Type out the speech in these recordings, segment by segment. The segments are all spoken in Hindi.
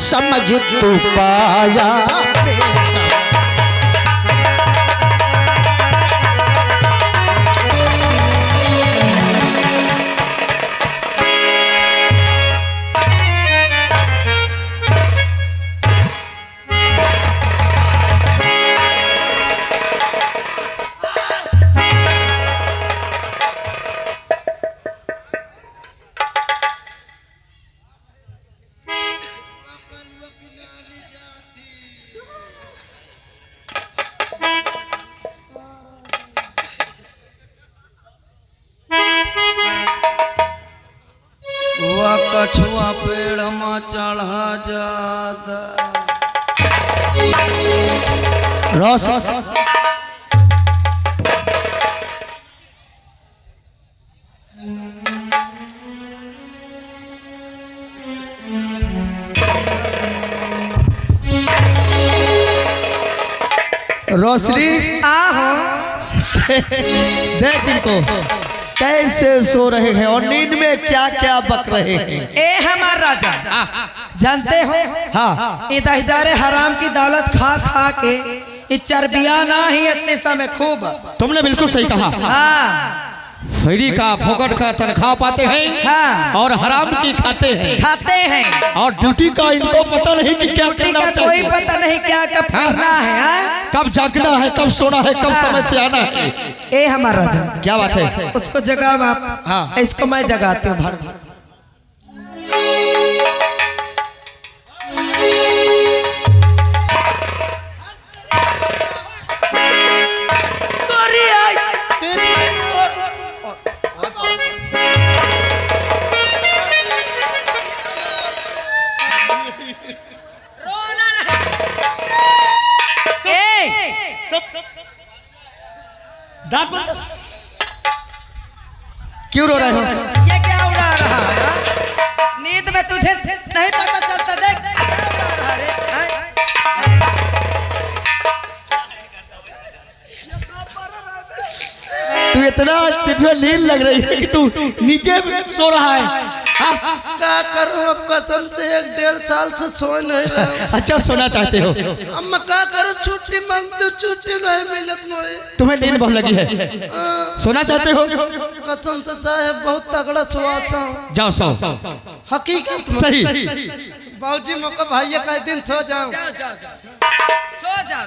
समझ तू पाया बेटा। कछुआ पेड़ में चढ़ा जाता रस रोशनी आहो देख इनको कैसे सो रहे हैं और नींद में क्या क्या बक रहे हैं। ए हमार राजा जानते हो हाँ ये दहजारे हराम की दौलत खा खा के ये चर्बिया ना ही इतने समय खूब। तुमने बिल्कुल सही कहा। हाँ फ्री का फोकट का तनख्वाह पाते हैं हाँ और हराम की खाते हैं और ड्यूटी का इनको पता नहीं कि क्या करना का कोई चाहिए। पता नहीं क्या कब करना है हाँ? कब जागना है, कब सोना है, कब समय से आना है। ए हमार राजा क्या बात है। उसको जगाओ आप। हाँ। इसको मैं जगाती हूँ भाड़। क्यों रो रहे हो? ये क्या उड़ा रहा है? नींद में तुझे नहीं पता चलता। देख क्या उड़ा रहा है? तू इतना तुझे नींद लग रही है कि तू नीचे सो रहा है। क्या करूं अब कसम से 1-1.5 साल से सो नहीं रहा हूं। अच्छा सोना चाहते हो? अब मैं क्या करूं, छुट्टी मांगते छुट्टी नहीं मिलत मुझे। तुम्हें नींद बहुत लगी है, सोना चाहते हो? कसम से साहब बहुत तगड़ा सुहासा हूं। जाओ सो। हकीकत में सही। बाबूजी मौका भाई का दिन सो जाऊं। जाओ जाओ जाओ सो जाओ।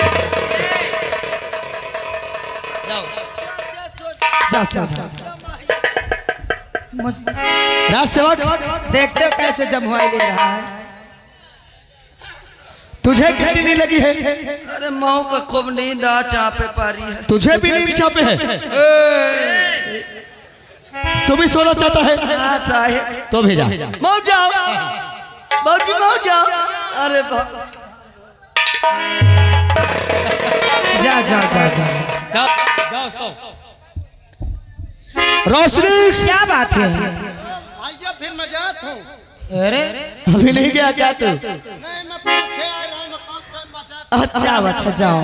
जाओ सो जाओ। राज सेवक देखते हो कैसे जमवाई ले रहा है। तुझे कितनी नींद लगी है? अरे माँ का खूब नींद आ चापे पारी है। तुझे भी नींद चापे है? तू भी सोना चाहता है? हाँ साहेब। तो भेजा मौ जाओ बाबूजी, मौ जाओ। अरे जा जा जा जा। जाओ सो। रोशनी क्या बात है? भैया फिर मैं जाता हूँ। अरे अभी नहीं गया क्या तू? नहीं मैं पीछे आ रहा हूँ, मैं कल से मजा। अच्छा अच्छा जाओ।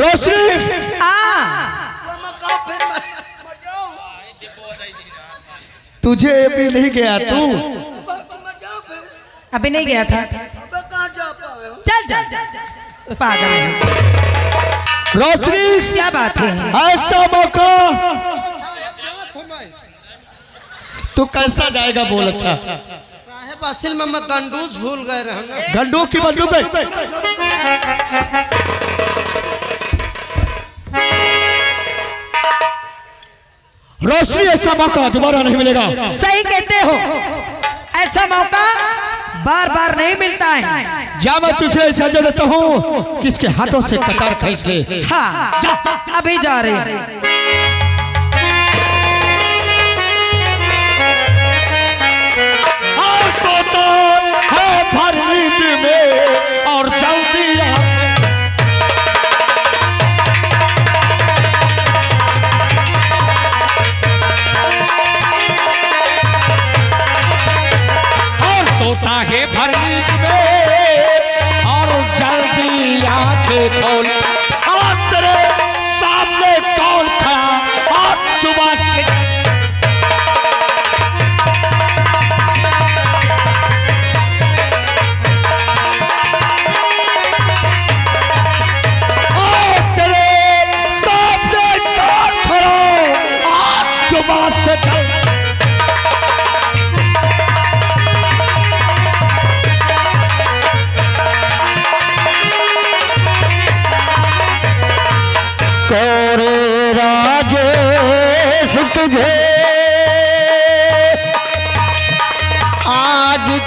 रोशनी मैं कब फिर मैं जाऊँ? तुझे अभी नहीं गया तू? मैं जाऊँ फिर। अभी नहीं गया था। अबे कहाँ जा पाए हो? चल चल पागल है। रोशनी क्या बात है? ऐसा मौका जात हूँ मैं। तू कैसा जाएगा बोल। अच्छा साहेब असल में मैं गंडूस भूल गए रहना। गंडू की बंदूक पे रोशनी ऐसा मौका दोबारा नहीं मिलेगा। सही कहते हो, ऐसा मौका बार बार नहीं मिलता है। जा मैं तुझे इजाजत देता हूँ, किसके हाथों से कतार खींच ले। हाँ जा। अभी जा रही है। और सोता है भर नींद में और जल्दी आ। और सोता है भर नींद में और जल्दी आंखें खोल और तेरे सामने कौन खड़ा और जुबान से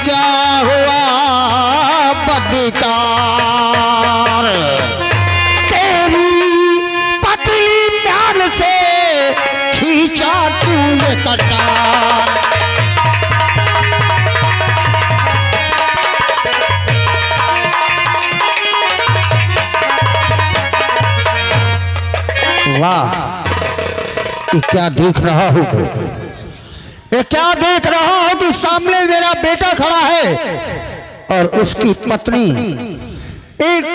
क्या हुआ बदकार, तेरी पतली म्यान से खींचा क्यों ये कटार। वाह, ये क्या देख रहा हूं मैं, ये क्या देख रहा हूं कि सामने मेरा बेटा खड़ा है और उसकी पत्नी एक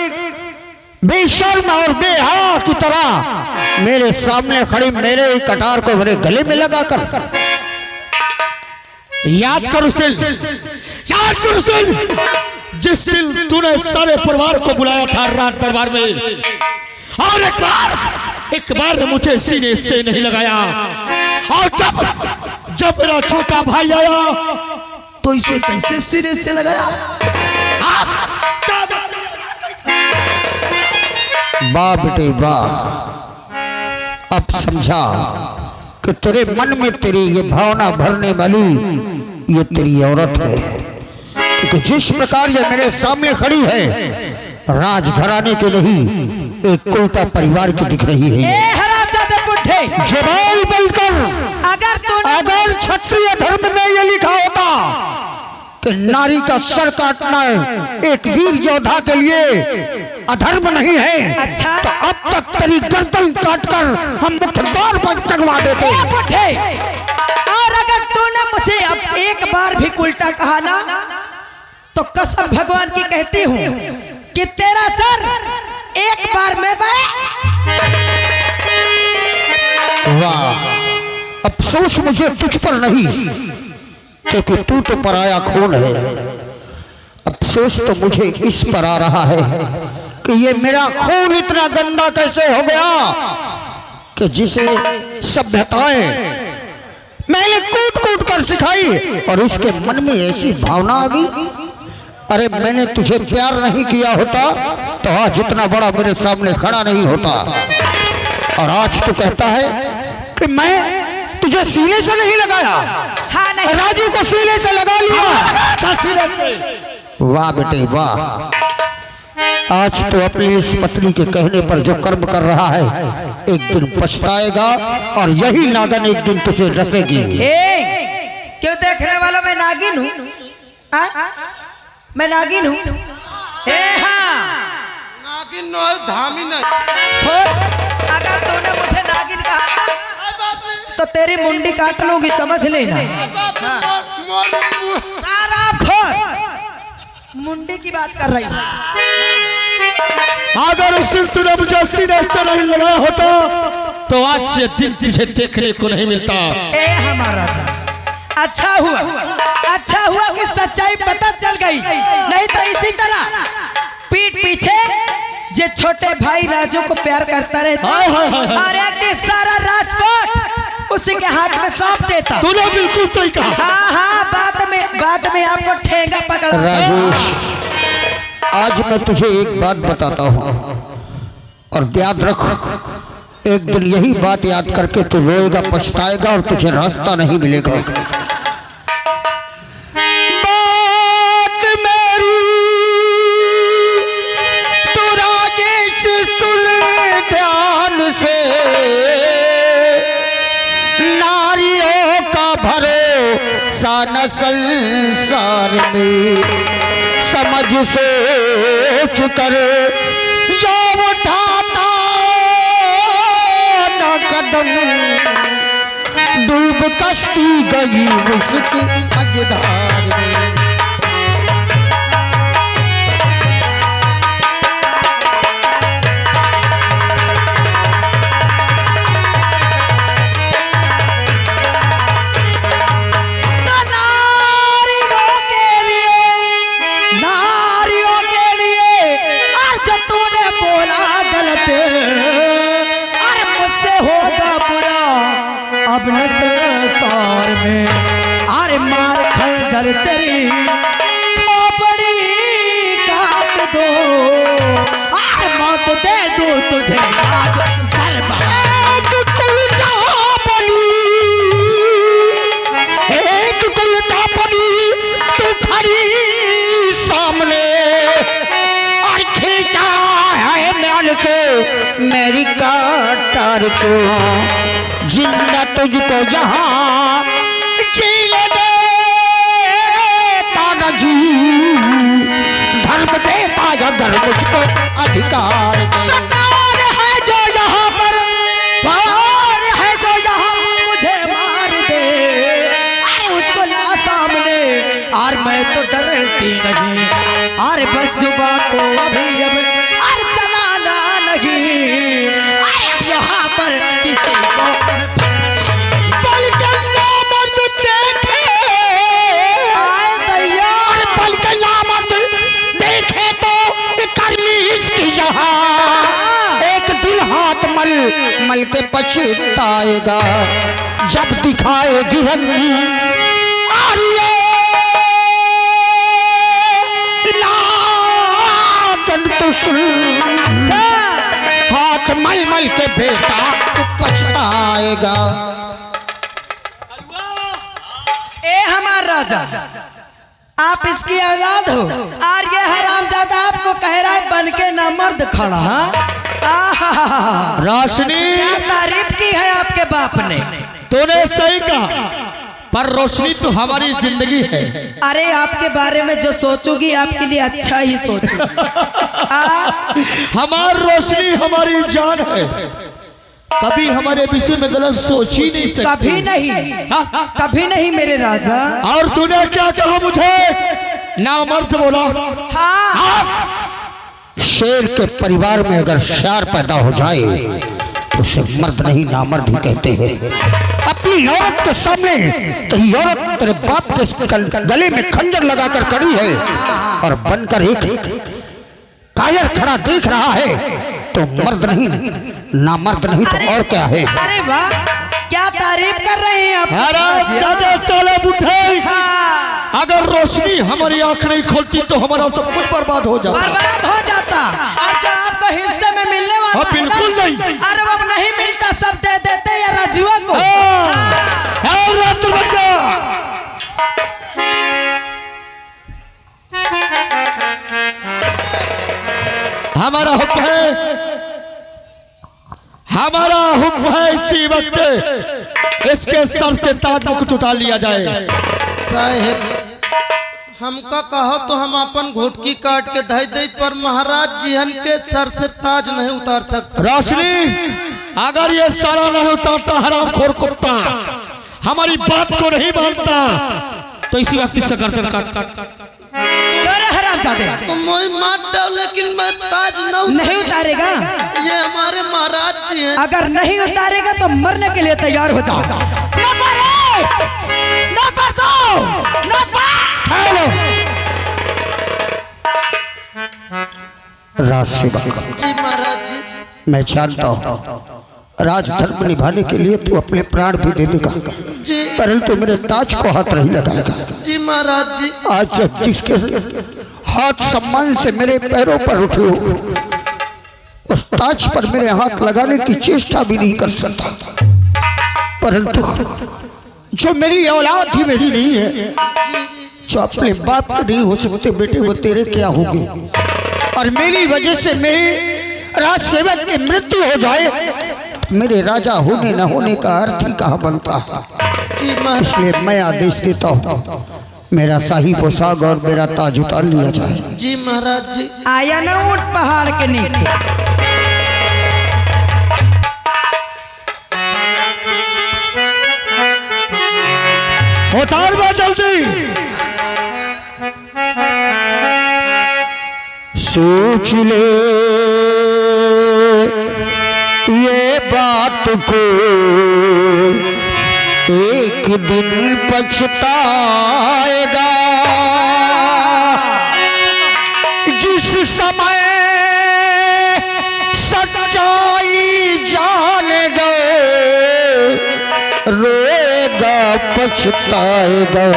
बेशर्म और बेहा की तरह मेरे सामने खड़ी मेरे कटार को मेरे गले में लगाकर। याद कर उस दिन, याद कर उस दिन जिस दिन तूने सारे परिवार को बुलाया था रात दरबार में, और एक बार मुझे सीने से नहीं लगाया, और जब मेरा छोटा भाई आया तो इसे कैसे सिरे से लगाया? वाह बेटे वाह, अब समझा कि तेरे मन में तेरी ये भावना भरने वाली ये तेरी औरत है, क्योंकि जिस प्रकार ये मेरे सामने खड़ी है राजघराने के नहीं एक कुलता परिवार की दिख रही है। जवान बनकर अगर क्षत्रिय धर्म में ये लिखा होता कि नारी का सर काटना एक वीर योद्धा के लिए अधर्म नहीं है, अच्छा? तो अब तक तेरी गर्दन काटकर हम मुख्य द्वार पर टंगवा देते। और अगर तूने मुझे अब एक बार भी उल्टा कहा ना तो कसम भगवान की कहती हूँ कि तेरा सर एक बार में वाह, अफसोस मुझे तुझ पर नहीं, क्योंकि तू तो पराया खून है। अफसोस तो मुझे इस पर आ रहा है कि ये मेरा खून इतना गंदा कैसे हो गया कि जिसे सभ्यताएं मैंने कूट कूट कर सिखाई और उसके मन में ऐसी भावना आ गई। अरे मैंने तुझे प्यार नहीं किया होता तो आज इतना बड़ा मेरे सामने खड़ा नहीं होता, और आज तू कहता है कि मैं तुझे सीने से नहीं लगाया। हाँ नहीं। राजू को सीने से लगा लिया। वाह बेटे वाह, आज तो अपनी इस पत्नी के कहने पर जो कर्म कर रहा है एक दिन पछताएगा, और यही नागन एक दिन तुझे रसेगी। क्यों देखने वाला मैं नागिन हूँ? मैं नागिन हूँ? नागिन नहीं, धामी नहीं। अगर तूने मुझे नागिन कहा तो तेरी मुंडी काट लूंगी, समझ लेना। मुंडी की बात कर रही हूँ। अगर उस दिन तूने मुझे सीने से नहीं लगाया होता तो आज ये दिन तुझे देखने को नहीं मिलता। ए हमारा राजा, अच्छा हुआ कि सच्चाई पता चल गई, नहीं तो इसी तरह पीठ पीछे जे छोटे भाई राजू को प्यार करता रहता और एक दिन सारा राजपाट उसी के हाथ में सौंप देता। तूने बिल्कुल सही कहा। हाँ, बाद में आपको ठेंगा पकड़ा। राजेश, आज मैं तुझे एक बात बताता हूँ और याद रख, एक दिन यही बात याद करके तू रोएगा, पछताएगा और तुझे रास्ता नहीं मिलेगा। बात मेरी तू राजेश सुन ध्यान से, नारियों का भरोसा न संसार में, समझ सोच कर जो उठाता न कदम, डूब कश्ती गई उसकी मझधार में। अब न संसार में अरे मार खंजर तेरी खोपड़ी काट दो, अरे मौत दे दो तुझे आज दरबार। एक कुलटा पड़ी तू खड़ी मेरी काटार को जिंदा तुझको यहाँ जीने देता नहीं, धर्म देता या धर्म मुझको अधिकार दे। पार है जो यहाँ पर, पार है जो यहाँ पर मुझे मार दे, अरे उसको ला सामने और मैं तो डरती नहीं, अरे बस जुबान को अभी अब और चलाना नहीं, अरे अब यहाँ पर किसी को देखे तो करनी इसकी यहाँ एक दिल हाथ मल मल के पछताएगा जब दिखाएगी रंग। और ये नागन तो सुन, हाथ मल मल के बेटा पछताएगा। ए हमार राजा, आप इसकी औलाद हो और ये हरामजादा आपको कह रहा है बन के ना मर्द खड़ा। रोशनी, क्या तारीफ की है आपके बाप ने। तूने सही कहा, पर रोशनी तो हमारी जिंदगी है। अरे आपके बारे में जो सोचूंगी आपके लिए अच्छा ही सोचूंगी। हमारी रोशनी हमारी जान है, कभी हमारे विषय में गलत सोच ही नहीं सकती। कभी नहीं, कभी नहीं मेरे राजा। और तूने क्या कहा मुझे, नामर्द बोला। हाँ, शेर के परिवार में अगर शेर पैदा हो जाए तो उसे मर्द नहीं नामर्द ही कहते हैं। अपनी औरत के सामने तेरी औरत तेरे बाप के गले में खंजर लगाकर खड़ी है और बनकर एक कायर खड़ा देख रहा है तो मर्द नहीं नामर्द नहीं तो और क्या है। अरे वाह, क्या तारीफ कर रहे हैं आप। ज्यादा साले बुढ़े, अगर रोशनी हमारी आंख नहीं खोलती तो हमारा सब कुछ बर्बाद हो जाता। बर्बाद हो जाता। और जो आपको हिस्से में मिलने वाला है ना, बिल्कुल नहीं। अरे वो नहीं मिलता, सब दे देते या रजुआ को। हमारा हुक्म है, हमारा हुक्म है इसी वक्त इसके सर से ताज मुकुट उतार लिया जाए। साहेब, हमका कहो तो हम अपन घुटकी काट के धई दे, पर महाराज जी हम के सर से ताज नहीं उतार सकते। रोशनी, अगर ये सारा नहीं उतारता हरामखोर कुत्ता, हमारी बात को नहीं मानता, तो इसी वक्त इससे गर्दन काट। तुम मुझे मार दो लेकिन मैं ताज नहीं उतारेगा। ये हमारे महाराज जी हैं। अगर नहीं उतारेगा तो मरने के लिए तैयार हो जाओ। राज सेवक जी महाराज जी, मैं जानता हूँ राजधर्म निभाने के लिए तू अपने प्राण भी दे देगा, जी परंतु मेरे ताज को हाथ नहीं लगाएगा। जी महाराज जी, आज जब जिसके हाथ सम्मान से मेरे पैरों पर उठे हो उस ताज पर मेरे हाथ लगाने की चेष्टा भी नहीं कर सकता, परंतु जो मेरी औलाद ही मेरी नहीं है, जो अपने बाप के नहीं हो सकते बेटे, वो तेरे क्या होंगे। और मेरी वजह से मेरे राज सेवक की मृत्यु हो जाए, मेरे राजा होने न होने का अर्थ ही कहाँ बनता है। इसलिए मैं आदेश देता हूँ मेरा शाही पोशाक और मेरा ताज उतार लिया जाए। जी महाराज जी। आया ना ऊंट पहाड़ के नीचे। उतार बा जल्दी। सोच ले ये बात को, एक दिन पछताएगा। जिस समय सच्चाई जान गए, रोएगा पछताएगा।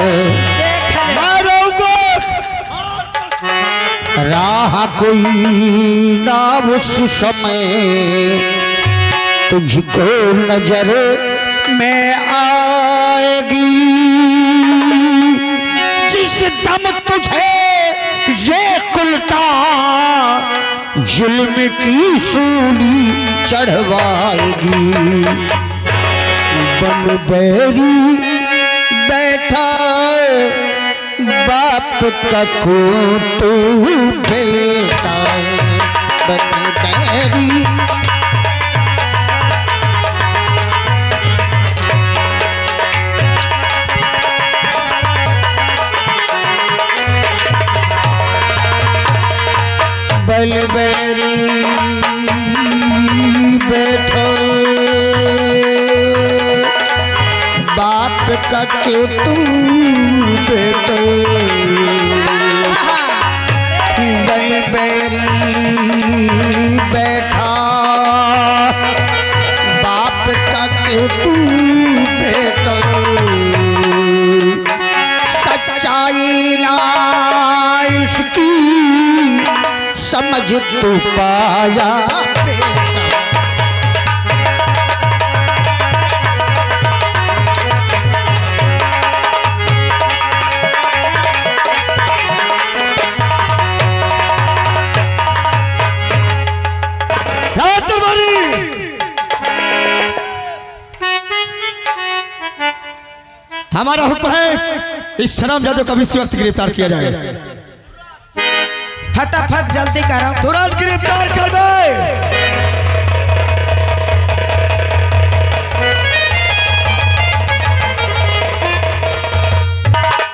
राह कोई ना उस समय तुझको नजर में आएगी। जिस दम तुझे ये कुलता जुल्म की सूली चढ़वाएगी। बन बैरी बैठा बाप का कोटू बेटा, बन बैरी बलबेरी बैठो बाप का क्यों तू बेटो, बलबेरी बैठा बाप का क्यों तू बेटो, सच्चाई ना इसकी समझ तू पाया बेटा। हमारा हुक्म है इस शराब जादू को इसी वक्त गिरफ्तार किया जाए। फटाफट जल्दी करो, तुरंत गिरफ्तार कर दे।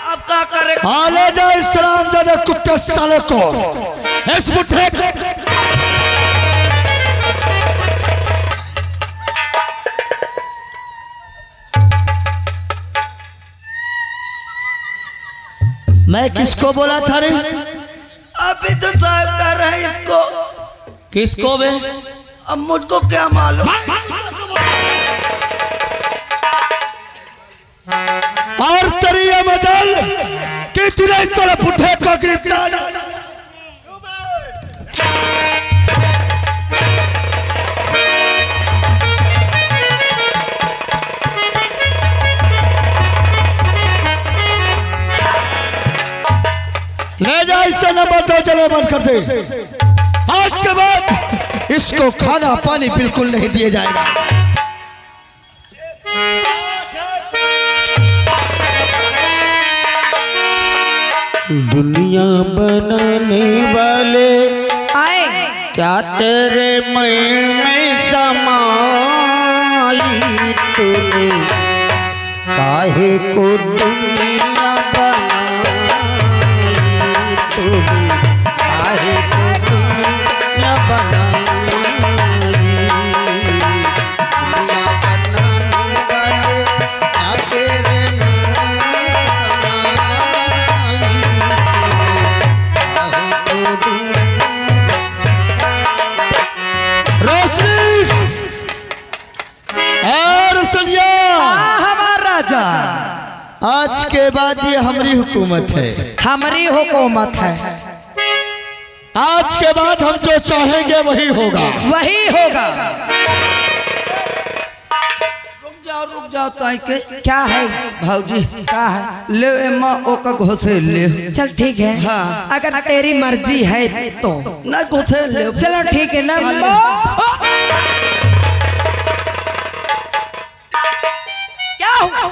अब क्या करे? ले जाए इस शराब जादू कुत्ते साले को, इस बुढ़े को। मैं किसको बोला था रे? अभी तो साहब कर रहे हैं इसको। किसको बे? अब मुझको क्या मालूम। और तेरी ये मजल कि तूने इस तरह पुट्ठे को गिरफ्तार। ले जा इससे नंबर 2 जले बंद कर दे। आज के बाद इसको खाना पानी बिल्कुल नहीं दिया जाएगा। दुनिया बनाने वाले आए क्या तेरे मन में समाई तूने, काहे को दुनिया बनाई तूने, काहे को दुनिया बनाई, दुनिया बनाने वाले क्या तेरे मन में समाई तूने, काहे को दुनिया। रोशनी और सुनिया, हमारा राजा, आज के बाद ये हमारी हुकूमत है, हमारी हुकूमत है। आज के बाद हम जो चाहेंगे वही होगा, वही होगा। रुक जाओ ताई के। क्या है भाऊजी क्या है? ले एमा ओका घोसे ले। चल ठीक है, हाँ। अगर तेरी मर्जी है तो ना घोसे ले। चलो ठीक है ना। क्या हुआ?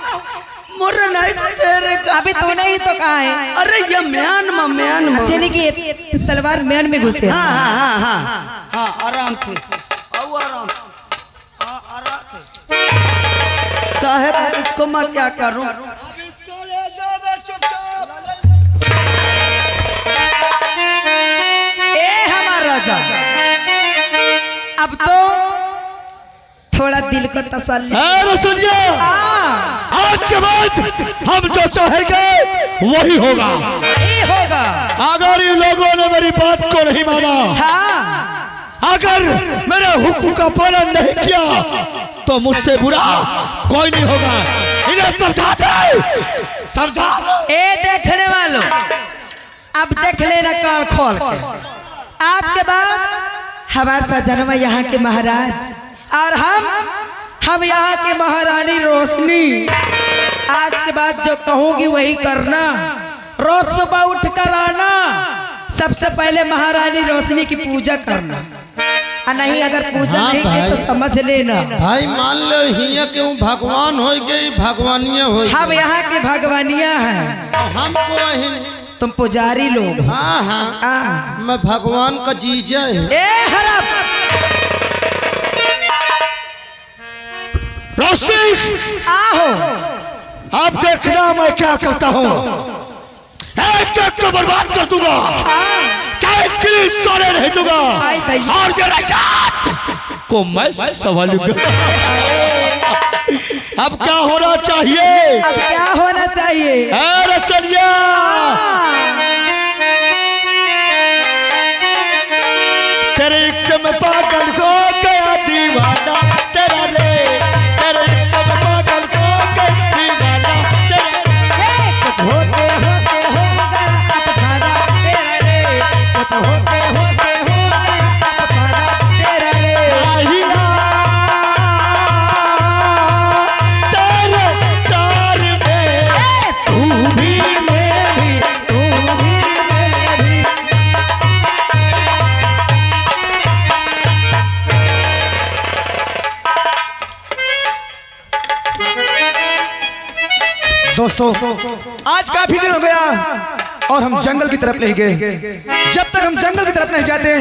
मुर्रा नहीं घोसे रे। अभी तूने ही तो कहा है। अरे ये म्यान में अच्छे नहीं कि तलवार म्यान में घुसे। हाँ हाँ हाँ हाँ हाँ आराम से आओ, आराम हाँ आराम से। साहब इसको मैं क्या करूं? ए हमारा राजा, अब तो थोड़ा दिल को तसल्ली। सुनिए, आज के बाद हम जो चाहेंगे वही होगा, वही होगा। अगर इन लोगों ने मेरी बात को नहीं माना, हाँ, अगर मेरे हुक्म का पालन नहीं किया तो मुझसे बुरा कोई नहीं होगा। इन्हें समझा दे, समझा। ए देखने वालों, अब देख लेना कान खोल के। आज के बाद हमारे सजनवा यहाँ के महाराज और हम यहाँ के महारानी रोशनी। आज के बाद जो कहूँगी वही करना। रोज सुबह उठ कर आना, सबसे पहले महारानी रोशनी की पूजा करना, और नहीं अगर पूजा हाँ नहीं की तो भाई। समझ लेना भाई मान लो हिया क्यों भगवान हो गई, भगवानिया हो हम गई। यहाँ की भगवानियाँ हैं, हमको तुम पुजारी लोग हो। हाँ हाँ हाँ। मैं भगवान का जीजा है। ए हरप रोशनी, आहो, अब देखना मैं क्या करता हूँ। एक जग को बर्बाद कर दूंगा, चाहे इसके लिए सोने नहीं दूंगा, आई दैया। और ये रजात को मैं संभालूंगा। अब क्या होना चाहिए? अब क्या होना चाहिए? ए रसलिया, तेरे इश्क में पागल हो गया दीवाना तेरा रे, तेरे इश्क में पागल हो गया दीवाना तेरा। कुछ होते होते हो गया अफसाना तेरा रे, कुछ होते होते हो गया अफसाना तेरा रे। आहिया, तेरे प्यार में तू भी मैं भी, तू भी मैं भी। दोस्तों, आज काफी दिन हो गया और हम जंगल की तरफ नहीं गए। जब तक हम जंगल की तरफ नहीं जाते,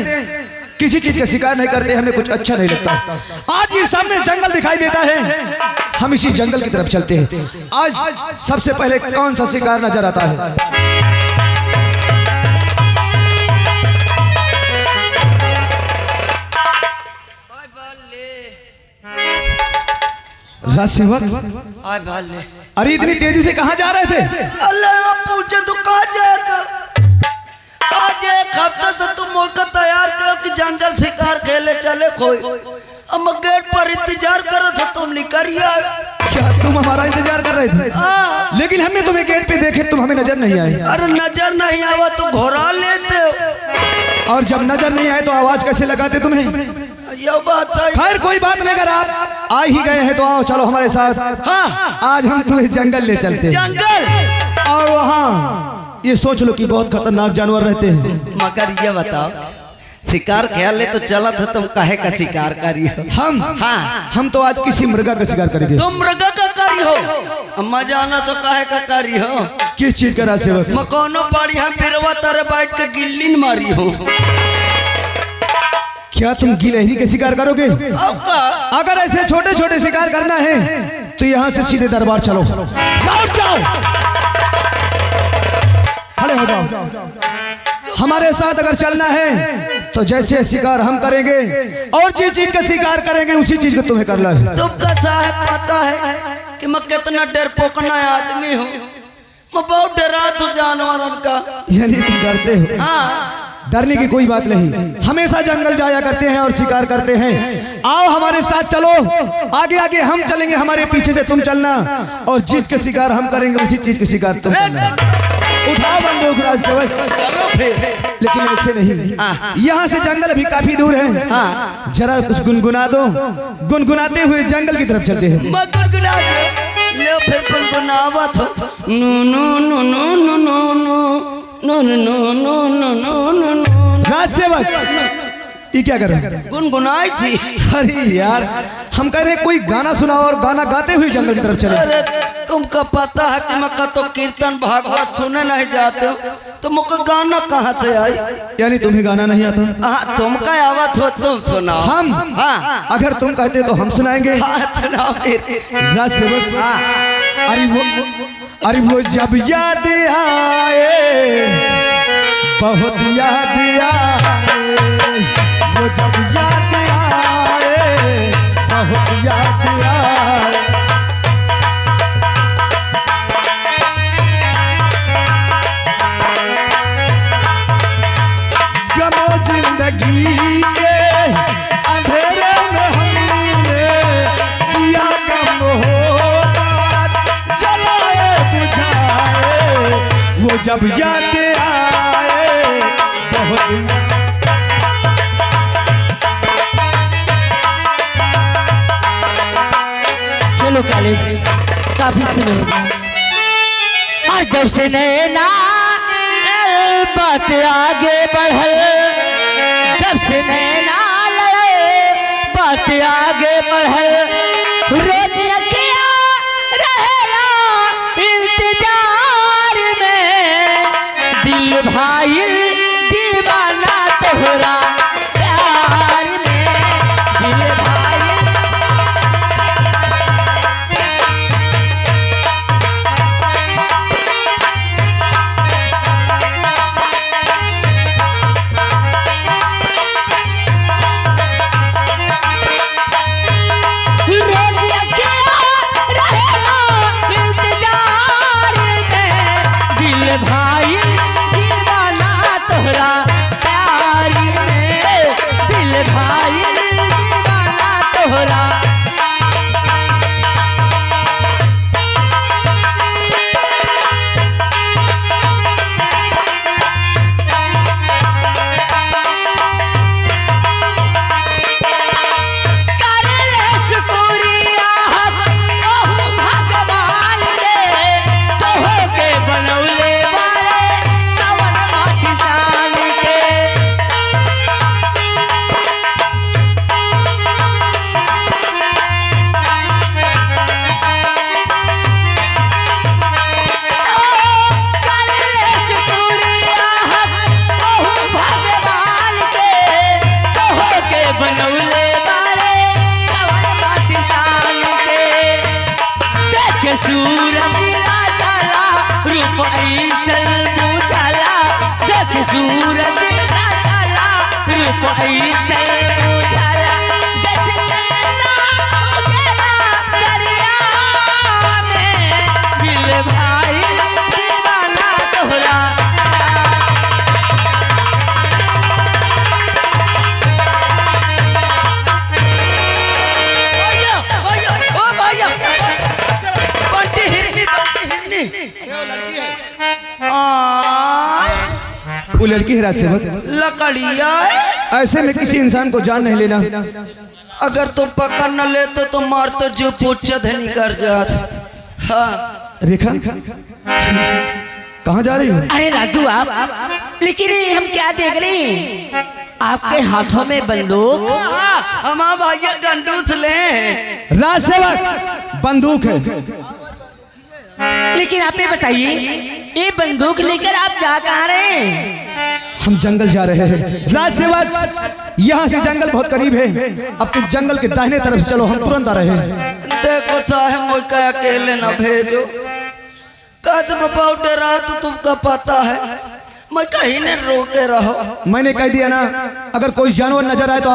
किसी चीज का शिकार नहीं करते, हमें कुछ अच्छा नहीं लगता। आज ये सामने जंगल दिखाई देता है, हम इसी जंगल की तरफ चलते हैं। आज सबसे पहले कौन सा शिकार नजर आता है? राजसेवक, अरे इतनी तेजी से कहाँ जा रहे थे? अल्लाह पूछे तो कहा जाएगा। आज एक हफ्ते से तुम मौका तैयार करो कि जंगल शिकार खेले चले कोई। हम गेट पर इंतजार करो तो तुम निकल आए। क्या तुम हमारा इंतजार कर रहे थे? हाँ। लेकिन हमने तुम्हें गेट पे देखे, तुम हमें नजर नहीं आए। अरे नजर नहीं आवा तो घोरा लेते हो। और जब नजर नहीं आए तो आवाज कैसे लगाते तुम्हें? ये बात सही। खैर कोई बात नहीं, अगर आप आ ही गए हैं तो आओ, चलो हमारे साथ। हाँ। आज हम तुम्हें जंगल ले चलते हैं, जंगल। और वहाँ ये सोच लो कि बहुत खतरनाक जानवर रहते हैं। मगर ये बताओ, शिकार खेल ले तो चला था, तुम काहे का शिकार करी हो? हम तो आज किसी मृगा का शिकार करेंगे। तुम मृगा का करी हो? अम्मा जाना तो काहे का करी हो? किस चीज का राजसेवक? मकानो पड़ी है पिरवा तारे बैठ के गिल्ली मारी हो। क्या तुम गिलहरी के शिकार करोगे? अब का? अगर ऐसे छोटे छोटे शिकार करना है तो यहाँ से सीधे दरबार चलो। लौट जाओ, खड़े हो जाओ। हमारे साथ अगर चलना है तो जैसे शिकार हम करेंगे और जिस चीज का शिकार करेंगे उसी चीज को तुम्हें करना है। तुमका साहब पता है कि मैं कितना डरपोकना आदमी हूँ। मैं बहुत डरा तू जानवरों का। यानी तुम डरते हो? हाँ। डरने की कोई बात नहीं, हमेशा जंगल जाया करते हैं और शिकार करते हैं। आओ हमारे साथ चलो, आगे आगे हम चलेंगे, हमारे पीछे से तुम चलना, और जिस का शिकार हम करेंगे उसी चीज का शिकार तुम करना। उठाओ बंदूक राजसेवक। चलो फिर। लेकिन ऐसे नहीं, यहाँ से जंगल अभी काफी दूर है। हाँ। जरा कुछ गुनगुना दो, गुनगुनाते हुए जंगल की तरफ चलते हैं। मैं गुनगुना दो। ले फिर गुनगुनावत हो। No no no no no no no no no no no no no no. राजसेवक, ये क्या कर रहे हैं? गुनगुनाई थी। अरे यार, हम कह रहे हैं कोई गाना सुनाओ और गाना गाते हुए जंगल की तरफ चले। अरे तुमको पता है कि मैं तो कीर्तन भागवत सुने नहीं जाते हो, तो मुझे गाना कहाँ से आई? यानी तुम्हें गाना नहीं आता? हाँ, तुमका आवत हो तुम सुनाओ। हम? हाँ। अगर तुम कहते तो हम सुनाएंगे। हाँ, सुनाओ फिर। राजसेवक, हाँ। अरे वो जब याद आए, बहुत याद आए, वो जब याद आए, बहुत याद आए। गमो जिंदगी के अंधेरे में हमने किया गम होता, जलाए बुझाए, वो जब याद आए बहुत। चलो कॉलेज काफी समय हो गया। और जब से नैना बात आगे बढ़ल, जब से नैना लड़े बात आगे बढ़ल, रोज अखिया रहेला इंतजार में, दिल भाई दीवाना तोहरा प्यार में, दिल भाई भाई दीवाना तोहरा प्यार में, दिल भाई दीवाना तोहरा। सूरज चला रूप ऐसन बुझला, देख सूरज चला रूप ऐसन बुझला, जैसे नैना उगला दरिया में, दिल भाई दीवाना तोहरा। भैया ओ भैया बंटी हिरनी वो लड़की है राजसेवक, लकड़िया ऐसे में किसी इंसान को जान नहीं लेना। अगर तुम पकड़ न लेते तो मार तो जो पूछत है नहीं कर जात। हाँ रेखा कहाँ जा रही हो? अरे राजू आप, लेकिन ये हम क्या देख रहे हैं? आपके हाथों में बंदूक। हम भैया गंडूस ले राजसेवक बंदूक है, लेकिन आप ये बताइए ये बंदूक लेकर आप जा कहाँ रहे हैं? हम जंगल जा रहे हैं राजसेवक, यहाँ से जंगल बहुत करीब है, अब तुम जंगल के दाहिने तरफ से चलो, हम तुरंत आ रहे हैं। देखो साहब मुझे अकेले न भेजो, कदम बहुत रात तुमका पता है, मैं कहीं न रोके रहो। मैंने कह दिया ना, अगर कोई जानवर नजर आए तो